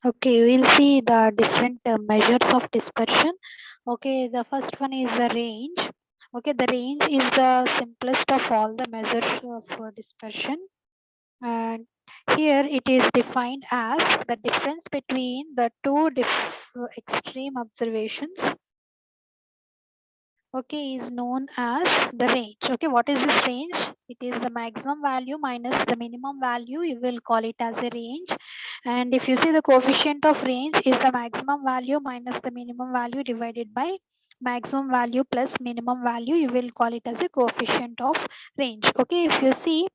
Okay, we'll see the different measures of dispersion. Okay, the first one is the range. Okay, the range is the simplest of all the measures of dispersion. And here it is defined as the difference between the two extreme observations. Okay, is known as the range. Okay, what is this range? It is the maximum value minus the minimum value. You will call it as a range. And if you see the coefficient of range is the maximum value minus the minimum value divided by maximum value plus minimum value, you will call it as a coefficient of range. Okay, if you see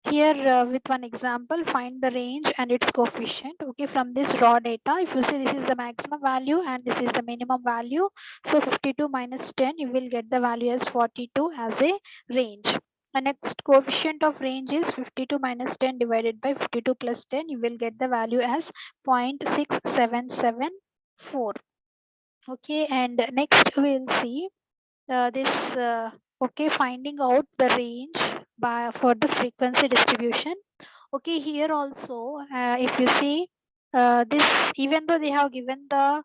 here with one example, find the range and its coefficient. Okay, from this raw data, if you see this is the maximum value and this is the minimum value, so 52 minus 10, you will get the value as 42 as a range. The next coefficient of range is 52 minus 10 divided by 52 plus 10, you will get the value as 0.6774. Okay, and next we'll see this okay, finding out the range by for the frequency distribution. Okay, here also if you see this, even though they have given the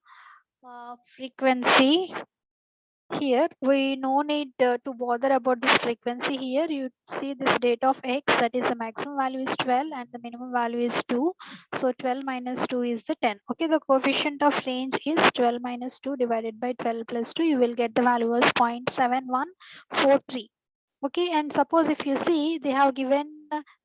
frequency here, we no need to bother about this frequency. Here you see this data of x, that is the maximum value is 12 and the minimum value is 2. So 12 minus 2 is the 10. Okay, the coefficient of range is 12 minus 2 divided by 12 plus 2. You will get the value as 0.7143. Okay, and suppose if you see they have given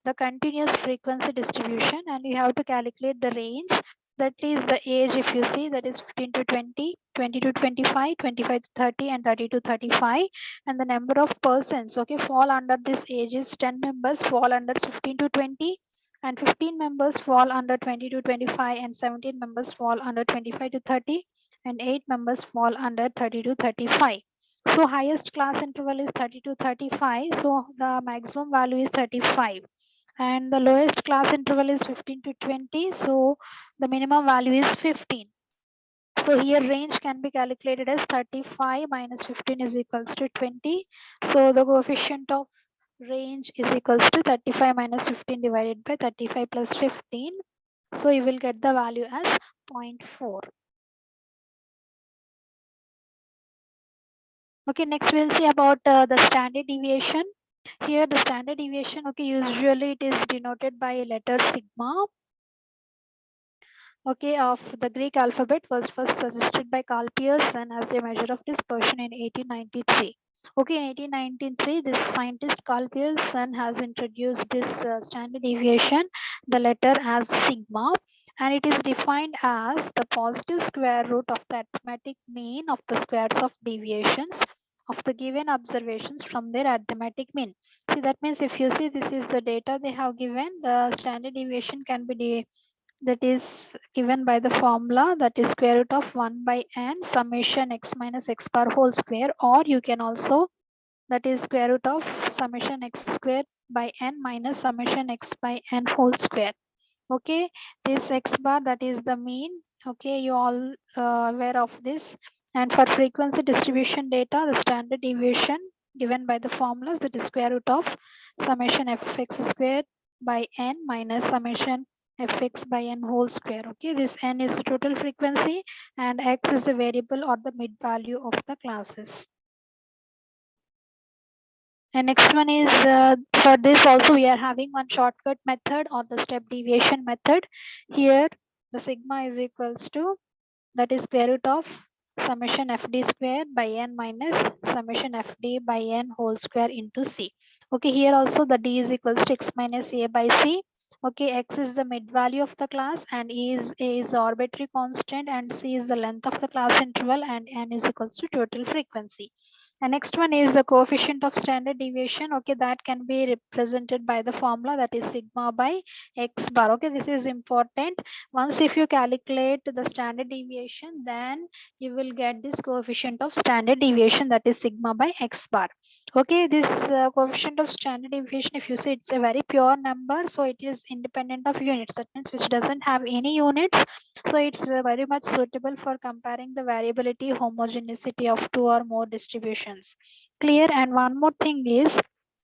the continuous frequency distribution and you have to calculate the range, that is the age. If you see, that is 15 to 20, 20 to 25, 25 to 30 and 30 to 35, and the number of persons okay fall under this age is 10 members fall under 15 to 20, and 15 members fall under 20 to 25, and 17 members fall under 25 to 30, and 8 members fall under 30 to 35. So highest class interval is 30 to 35. So the maximum value is 35. And the lowest class interval is 15 to 20. So the minimum value is 15. So here range can be calculated as 35 minus 15 is equals to 20. So the coefficient of range is equals to 35 minus 15 divided by 35 plus 15. So you will get the value as 0.4. Okay, next we'll see about the standard deviation. Here the standard deviation, okay, usually it is denoted by letter sigma, okay, of the Greek alphabet, was first suggested by Carl Pearson as a measure of dispersion in 1893. Okay, in 1893, this scientist Carl Pearson has introduced this standard deviation, the letter as sigma, and it is defined as the positive square root of the arithmetic mean of the squares of deviations of the given observations from their arithmetic mean. See, that means if you see this is the data they have given, the standard deviation can be that is given by the formula, that is square root of 1 by n summation x minus x bar whole square, or you can also, that is square root of summation x square by n minus summation x by n whole square. Okay, this x bar, that is the mean. Okay, you all aware of this. And for frequency distribution data, the standard deviation given by the formulas, that is square root of summation fx square by n minus summation fx by n whole square. Okay, this n is the total frequency and x is the variable or the mid value of the classes. And next one is for this also we are having one shortcut method or the step deviation method. Here the sigma is equals to, that is square root of summation fd square by n minus summation fd by n whole square into c. Okay, here also the d is equals to x minus a by c. Okay, x is the mid value of the class and a is the arbitrary constant and c is the length of the class interval and n is equals to total frequency. And next one is the coefficient of standard deviation. Okay, that can be represented by the formula, that is sigma by x bar. Okay, this is important. Once if you calculate the standard deviation, then you will get this coefficient of standard deviation, that is sigma by x bar. Okay, this coefficient of standard deviation, if you see, it's a very pure number, so it is independent of units. That means which doesn't have any units, so it's very much suitable for comparing the variability, homogeneity of two or more distributions. Clear? And one more thing is,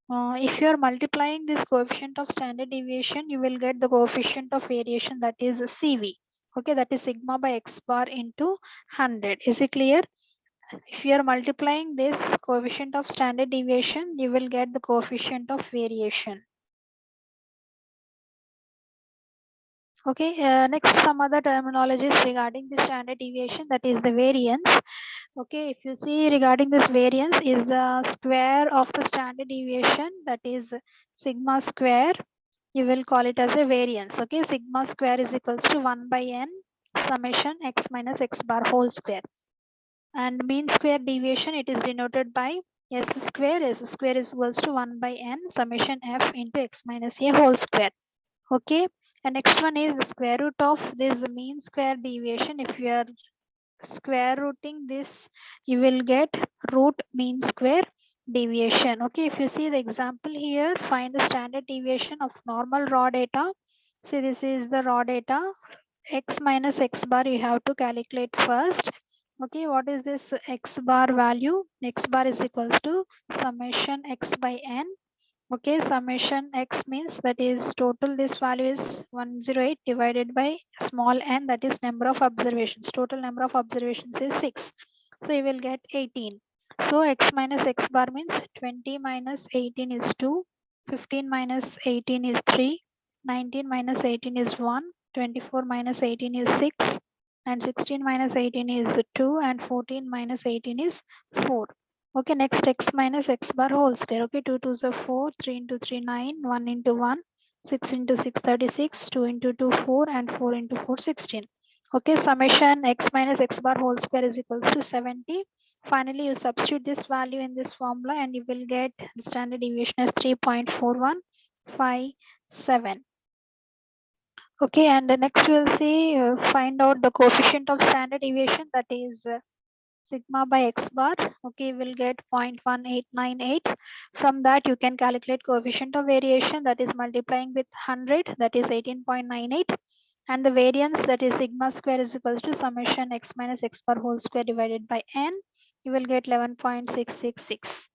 if you are multiplying this coefficient of standard deviation, you will get the coefficient of variation, that is CV. Okay, that is sigma by x bar into 100. Is it clear? If you are multiplying this coefficient of standard deviation, you will get the coefficient of variation. Okay, next some other terminologies regarding the standard deviation, that is the variance. Okay, if you see regarding this variance is the square of the standard deviation, that is sigma square. You will call it as a variance. Okay, sigma square is equals to 1 by n summation x minus x bar whole square. And mean square deviation, it is denoted by s square. S square is equals to 1 by n summation f into x minus a whole square. Okay, and next one is the square root of this mean square deviation. If you are square rooting this, you will get root mean square deviation. Okay, if you see the example here, find the standard deviation of normal raw data. See, this is the raw data. X minus x bar you have to calculate first. Okay, what is this x bar value? X bar is equals to summation x by n. Okay, summation x means that is total, this value is 108 divided by small n, that is number of observations. Total number of observations is 6. So you will get 18. So x minus x bar means 20 minus 18 is 2, 15 minus 18 is 3, 19 minus 18 is 1, 24 minus 18 is 6, and 16 minus 18 is 2, and 14 minus 18 is 4. Okay, next x minus x bar whole square. Okay, 2 2s are 4, 3 into 3 9, 1 into 1, 6 into 6 36, 2 into 2 4, and 4 into 4 16. Okay, summation x minus x bar whole square is equals to 70. Finally, you substitute this value in this formula and you will get the standard deviation as 3.4157. Okay, and next we'll see find out the coefficient of standard deviation, that is sigma by x bar. Okay, we'll get 0.1898. From that you can calculate coefficient of variation, that is multiplying with 100, that is 18.98, and the variance, that is sigma square is equals to summation x minus x bar whole square divided by n. You will get 11.666.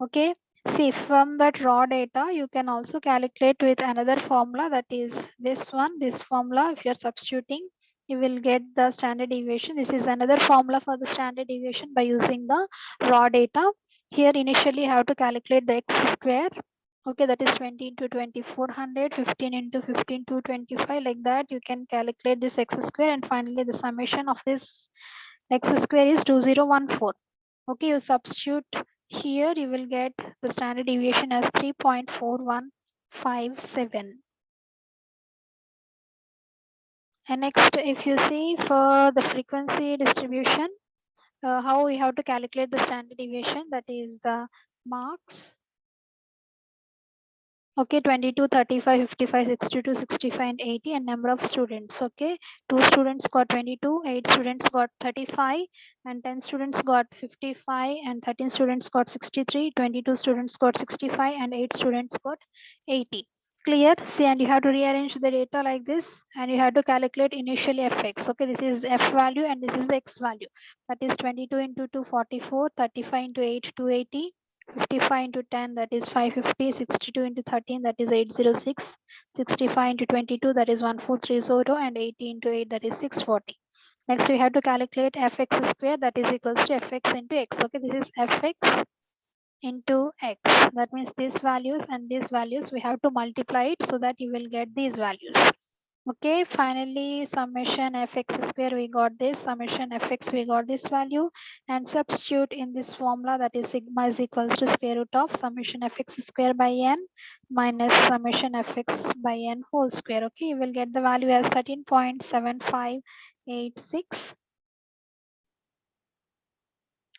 Okay, see, from that raw data you can also calculate with another formula, that is this one, this formula. If you're substituting, you will get the standard deviation. This is another formula for the standard deviation by using the raw data. Here initially you have to calculate the x square. Okay, that is 20 into 2400, 15 into 15 to 25, like that you can calculate this x square, and finally the summation of this x square is 2014. Okay, you substitute here, you will get the standard deviation as 3.4157. And next, if you see for the frequency distribution, how we have to calculate the standard deviation, that is the marks. Okay, 22, 35, 55, 62, 65, and 80, and number of students. Okay, 2 students got 22, 8 students got 35, and 10 students got 55, and 13 students got 63, 22 students got 65, and 8 students got 80. Clear? See, and you have to rearrange the data like this, and you have to calculate initially fx. Okay, this is f value and this is the x value. That is 22 into 2, 44, 35 into 8, 280. 55 into 10, that is 550, 62 into 13, that is 806, 65 into 22, that is 1430, and 80 into 8, that is 640. Next, we have to calculate fx square, that is equals to fx into x. Okay, this is fx into x. That means these values and these values, we have to multiply it so that you will get these values. Okay, finally summation fx square, we got this, summation fx, we got this value, and substitute in this formula, that is sigma is equals to square root of summation fx square by n minus summation fx by n whole square. Okay, you will get the value as 13.7586.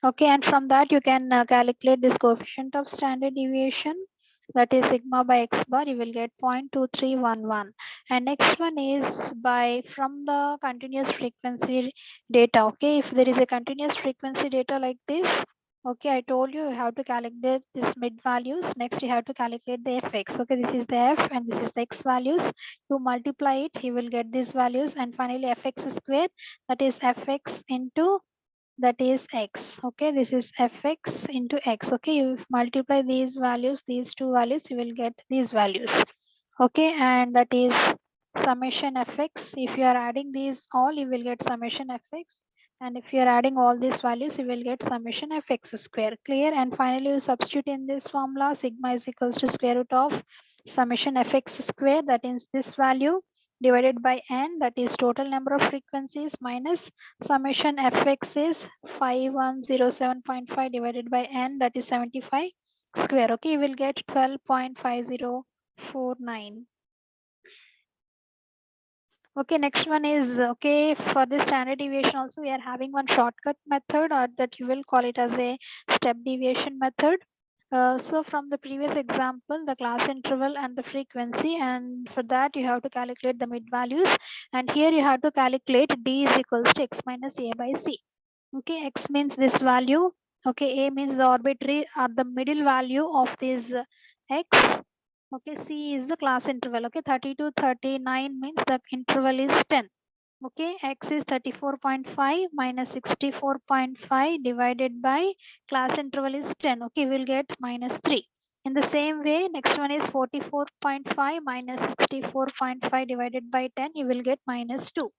Okay, and from that you can calculate this coefficient of standard deviation, that is sigma by x bar, you will get 0.2311. And next one is by from the continuous frequency data. Okay, if there is a continuous frequency data like this, okay, I told you have to calculate this mid values. Next you have to calculate the fx. Okay, this is the f and this is the x values. To multiply it, you will get these values, and finally fx square, that is fx into, that is x. Okay, this is fx into x. Okay, you multiply these values, these two values, you will get these values. Okay, and that is summation fx. If you are adding these all, you will get summation fx. And if you are adding all these values, you will get summation fx square. Clear? And finally, you substitute in this formula, sigma is equals to square root of summation fx square, that is this value, divided by n, that is total number of frequencies, minus summation fx is 5107.5 divided by n, that is 75 square. Okay, you will get 12.5049. Okay, next one is, okay, for the standard deviation also we are having one shortcut method, or that you will call it as a step deviation method. So from the previous example, the class interval and the frequency, and for that you have to calculate the mid values, and here you have to calculate d is equals to x minus a by c. Okay, x means this value, okay, a means the arbitrary or the middle value of this x. Okay, C is the class interval. Okay, 30 to 39 means the interval is 10. Okay, X is 34.5 minus 64.5 divided by class interval is 10. Okay, we'll get minus 3. In the same way, next one is 44.5 minus 64.5 divided by 10. You will get minus 2.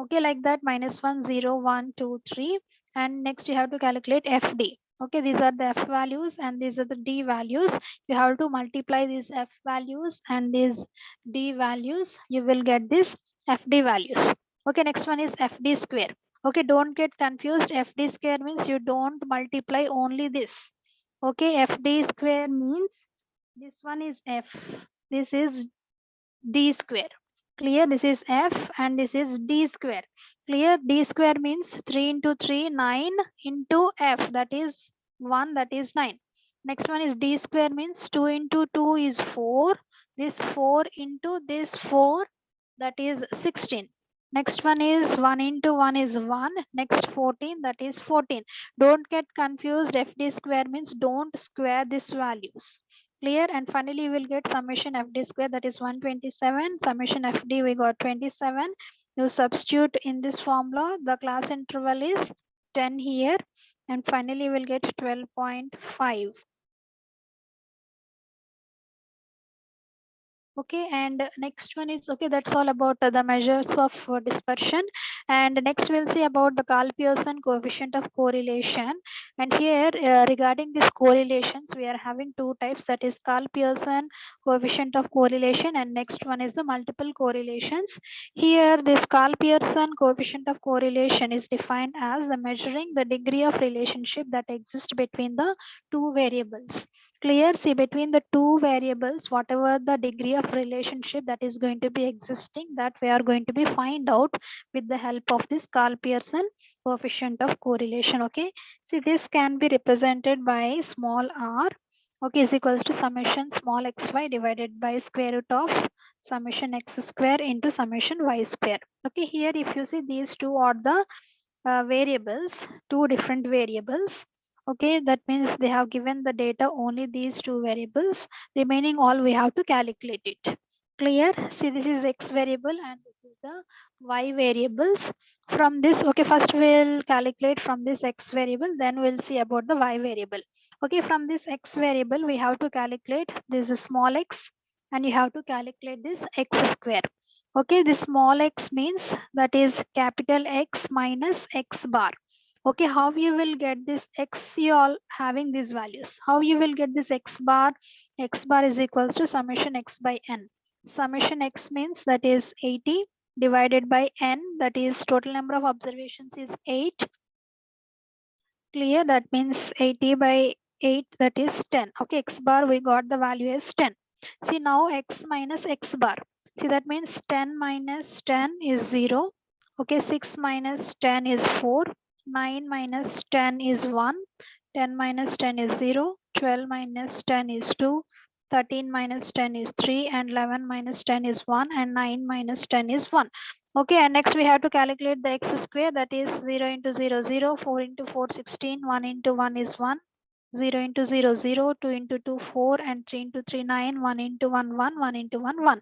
Okay, like that, minus 1, 0, 1, 2, 3. And next you have to calculate FD. Okay, these are the F values and these are the D values. You have to multiply these F values and these D values. You will get this FD values. Okay, next one is FD square. Okay, don't get confused. FD square means you don't multiply only this. Okay, FD square means this one is F. This is D square. Clear? This is F and this is D square. Clear? D square means 3 into 3, 9 into F, that is 1, that is 9. Next one is D square means 2 into 2 is 4. This 4 into this 4, that is 16. Next one is 1 into 1 is 1. Next 14, that is 14. Don't get confused. FD square means don't square these values. Clear? And finally you will get summation fd square, that is 127. Summation fd we got 27. You substitute in this formula, the class interval is 10 here, and finally you will get 12.5. Okay, and next one is, okay, that's all about the measures of dispersion. And next we'll see about the Karl-Pearson coefficient of correlation. And here regarding these correlations, we are having two types, that is Karl-Pearson coefficient of correlation, and next one is the multiple correlations. Here this Karl-Pearson coefficient of correlation is defined as the measuring the degree of relationship that exists between the two variables. Clear? See, between the two variables, whatever the degree of relationship that is going to be existing, that we are going to be find out with the help of this Karl-Pearson coefficient of correlation. Okay, see, this can be represented by small r, okay, is equals to summation small xy divided by square root of summation x square into summation y square. Okay, here if you see, these two are the variables, two different variables. Okay, that means they have given the data only these two variables. Remaining all we have to calculate it. Clear? See, this is x variable and this is the y variables. From this, okay, first we'll calculate from this x variable, then we'll see about the y variable. Okay, from this x variable, we have to calculate this is small x, and you have to calculate this x square. Okay, this small x means that is capital X minus x bar. Okay, how you will get this x, you all having these values. How you will get this x bar? X bar is equals to summation x by n. Summation x means that is 80 divided by n, that is total number of observations is 8. Clear? That means 80 by 8, that is 10. Okay, x bar we got the value as 10. See, now x minus x bar. See, that means 10 minus 10 is 0. Okay, 6 minus 10 is 4. 9 minus 10 is 1. 10 minus 10 is 0. 12 minus 10 is 2. 13 minus 10 is 3. And 11 minus 10 is 1. And 9 minus 10 is 1. Okay, and next we have to calculate the x square, that is 0 into 0, 0, 4 into 4, 16, 1 into 1 is 1, 0 into 0, 0, 2 into 2, 4, and 3 into 3, 9, 1 into 1, 1, 1 into 1, 1.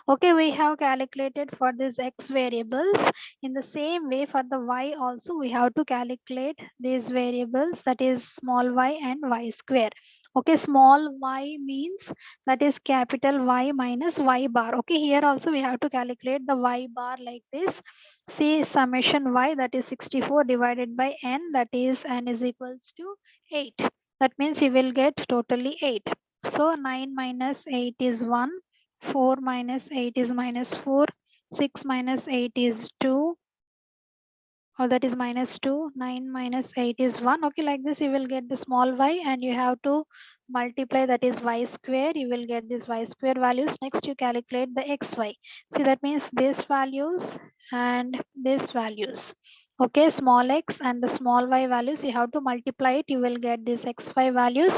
Okay, we have calculated for this x variables. In the same way for the y also, we have to calculate these variables, that is small y and y square. Okay, small y means that is capital Y minus Y bar. Okay, here also we have to calculate the Y bar like this. See summation Y, that is 64 divided by n, that is n is equals to 8. That means you will get totally 8. So 9 minus 8 is 1, 4 minus 8 is minus 4, 6 minus 8 is 2, or that is minus 2, 9 minus 8 is 1. Okay, like this you will get the small y, and you have to multiply, that is y square. You will get this y square values. Next you calculate the xy. See, that means this values and this values. Okay, small x and the small y values, you have to multiply it. You will get this xy values,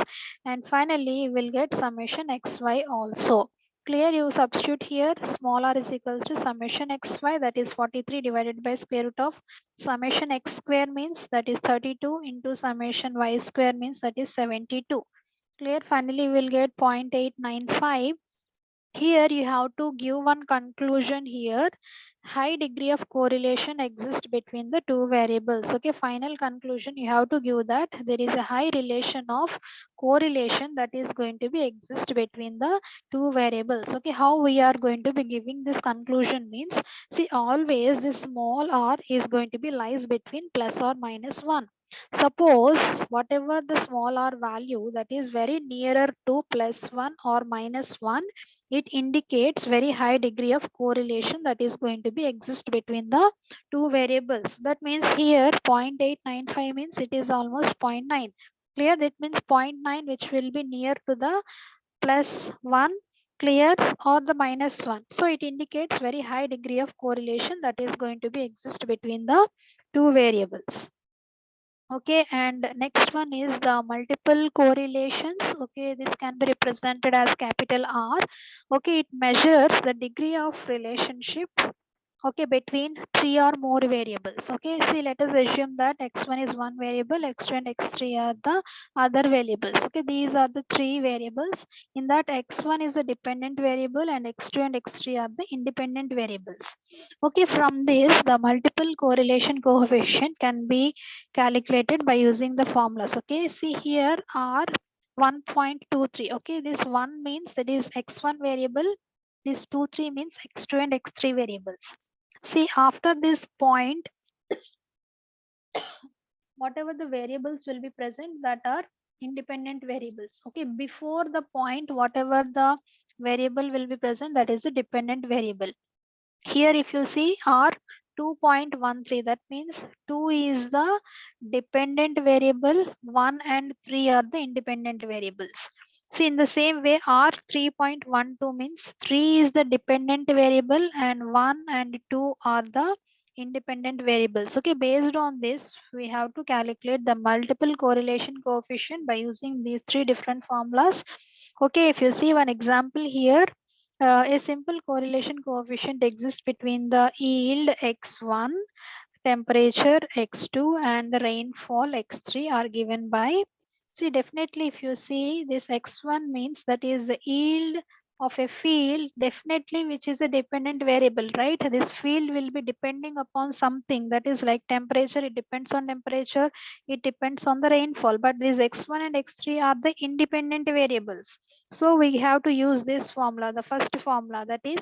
and finally you will get summation xy also. Clear? You substitute here small r is equals to summation xy, that is 43 divided by square root of summation x square means that is 32 into summation y square means that is 72. Clear? Finally we will get 0.895. Here you have to give one conclusion here. High degree of correlation exists between the two variables. Okay, final conclusion you have to give that there is a high relation of correlation that is going to be exist between the two variables. Okay, how we are going to be giving this conclusion means, see, always this small r is going to be lies between plus or minus 1. Suppose whatever the small r value that is very nearer to plus 1 or minus 1, it indicates very high degree of correlation that is going to be exist between the two variables. That means here 0.895 means it is almost zero point 0.9. Clear? That means zero point 0.9 which will be near to the plus 1, clear, or the minus 1. So it indicates very high degree of correlation that is going to be exist between the two variables. Okay, and next one is the multiple correlations. Okay, this can be represented as capital R. Okay, it measures the degree of relationship, okay, between three or more variables. Okay, see, let us assume that x1 is one variable, x2 and x3 are the other variables. Okay, these are the three variables. In that, x1 is the dependent variable and x2 and x3 are the independent variables. Okay, from this the multiple correlation coefficient can be calculated by using the formulas. Okay, see here r 1.23. Okay, this 1 means that is x1 variable, this 2 3 means x2 and x3 variables. See, after this point, whatever the variables will be present that are independent variables. Okay, before the point, whatever the variable will be present, that is a dependent variable. Here if you see r 2.13, that means 2 is the dependent variable, 1 and 3 are the independent variables. See, in the same way r 3.12 means 3 is the dependent variable and 1 and 2 are the independent variables. Okay, based on this we have to calculate the multiple correlation coefficient by using these three different formulas. Okay, if you see one example here, a simple correlation coefficient exists between the yield x1, temperature x2, and the rainfall x3 are given by, see, definitely if you see this x1 means that is the yield of a field, definitely which is a dependent variable, right? This field will be depending upon something, that is like temperature, it depends on temperature, it depends on the rainfall, but these x1 and x3 are the independent variables. So we have to use this formula, the first formula, that is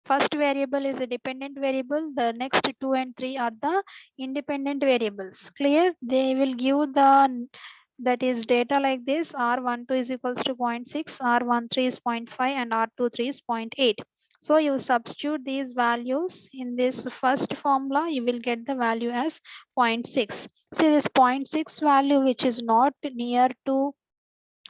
first variable is a dependent variable, the next 2 and 3 are the independent variables. Clear? They will give the, that is data like this, r12 is equals to 0.6, r13 is 0.5, and r23 is 0.8. So you substitute these values in this first formula, you will get the value as 0.6. See, this 0.6 value which is not near to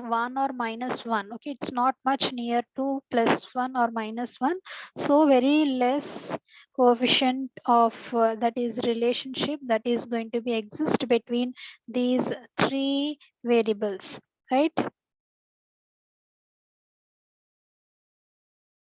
1 or minus 1. Okay, it's not much near to plus 1 or minus 1. So very less coefficient of that is relationship that is going to be exist between these three variables, right?